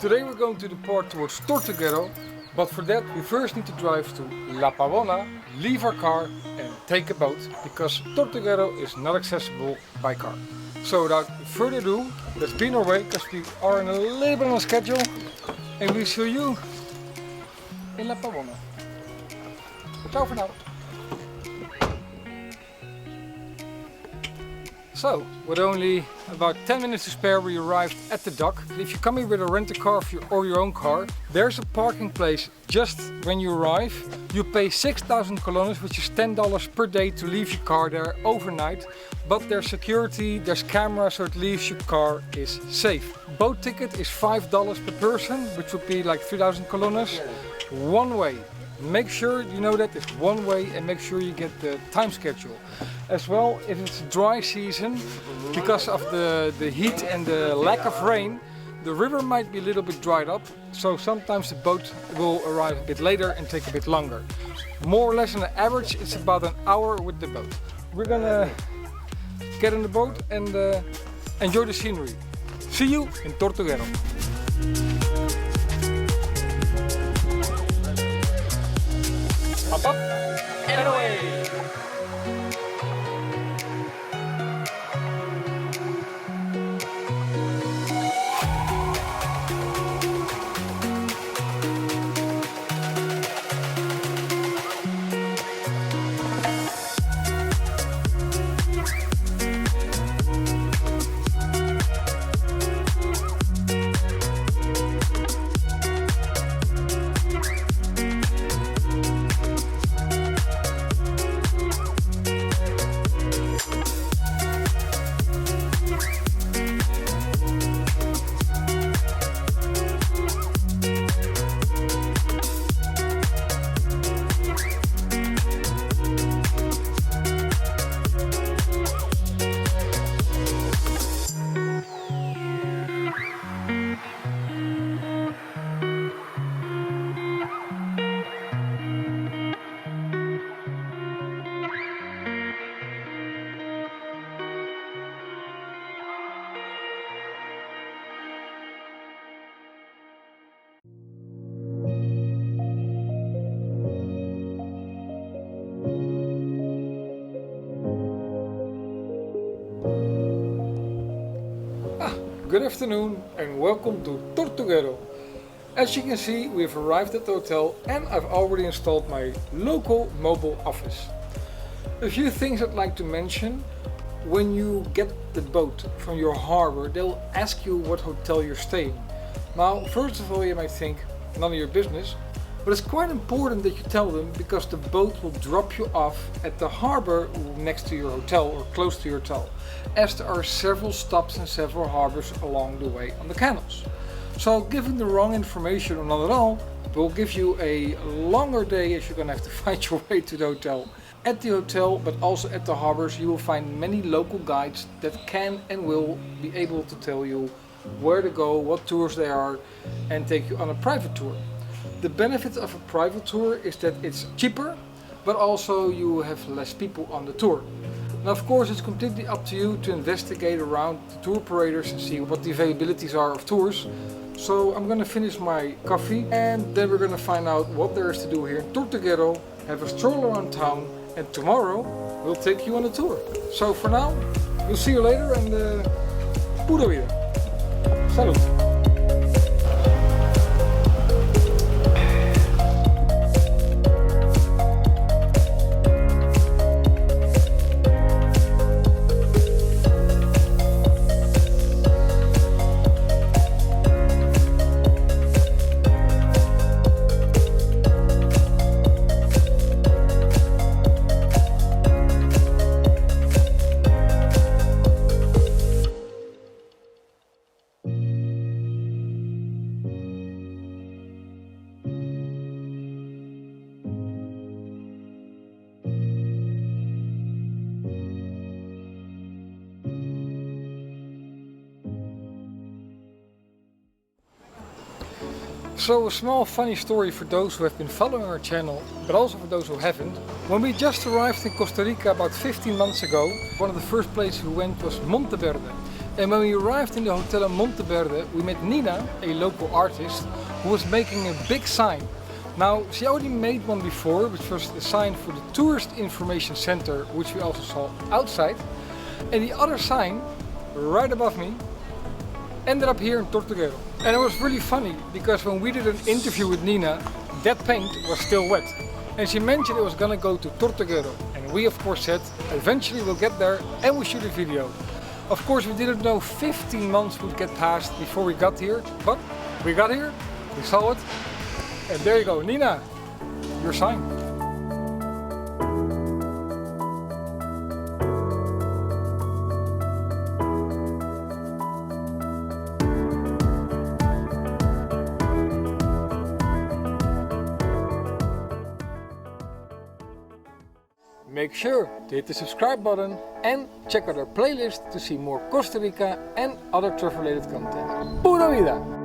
Today we're going to depart towards Tortuguero, but for that we first need to drive to La Pavona, leave our car and take a boat, because Tortuguero is not accessible by car. So without further ado, let's be on our way, because we are in a little bit on a schedule, and we see you in La Pavona. Ciao for now. So, with only about 10 minutes to spare, we arrived at the dock. If you come here with a rent-a-car or your own car, there's a parking place just when you arrive. You pay 6,000 colones, which is $10 per day to leave your car there overnight. But there's security, there's cameras, so at least your car is safe. Boat ticket is $5 per person, which would be like 3,000 colones. One way. Make sure you know that it's one way, and make sure you get the time schedule. As well, if it's dry season, because of the heat and the lack of rain, the river might be a little bit dried up, so sometimes the boat will arrive a bit later and take a bit longer. More or less on average, it's about an hour with the boat. We're gonna get in the boat and enjoy the scenery. See you in Tortuguero. Up, up, and away! Good afternoon and welcome to Tortuguero. As you can see, we've arrived at the hotel and I've already installed my local mobile office. A few things I'd like to mention. When you get the boat from your harbor, they'll ask you what hotel you're staying. Now, first of all, you might think, none of your business, but it's quite important that you tell them, because the boat will drop you off at the harbor next to your hotel or close to your hotel, as there are several stops and several harbors along the way on the canals. So giving the wrong information or not at all will give you a longer day, as you're gonna have to find your way to the hotel. At the hotel, but also at the harbors, you will find many local guides that can and will be able to tell you where to go, what tours there are, and take you on a private tour. The benefit of a private tour is that it's cheaper, but also you have less people on the tour. Now, of course, it's completely up to you to investigate around the tour operators and see what the availabilities are of tours. So I'm gonna finish my coffee and then we're gonna find out what there is to do here in Tortuguero, have a stroll around town, and tomorrow we'll take you on a tour. So for now, we'll see you later and pura vida. Salud. So a small funny story for those who have been following our channel, but also for those who haven't. When we just arrived in Costa Rica about 15 months ago, one of the first places we went was Monteverde. And when we arrived in the hotel in Monteverde, we met Nina, a local artist, who was making a big sign. Now, she already made one before, which was a sign for the Tourist Information Center, which we also saw outside. And the other sign, right above me, ended up here in Tortuguero. And it was really funny, because when we did an interview with Nina, that paint was still wet. And she mentioned it was gonna go to Tortuguero. And we of course said, eventually we'll get there and we'll shoot a video. Of course we didn't know 15 months would get past before we got here, but we got here, we saw it, and there you go. Nina, your sign. Make sure to hit the subscribe button and check out our playlist to see more Costa Rica and other travel related content. Pura vida!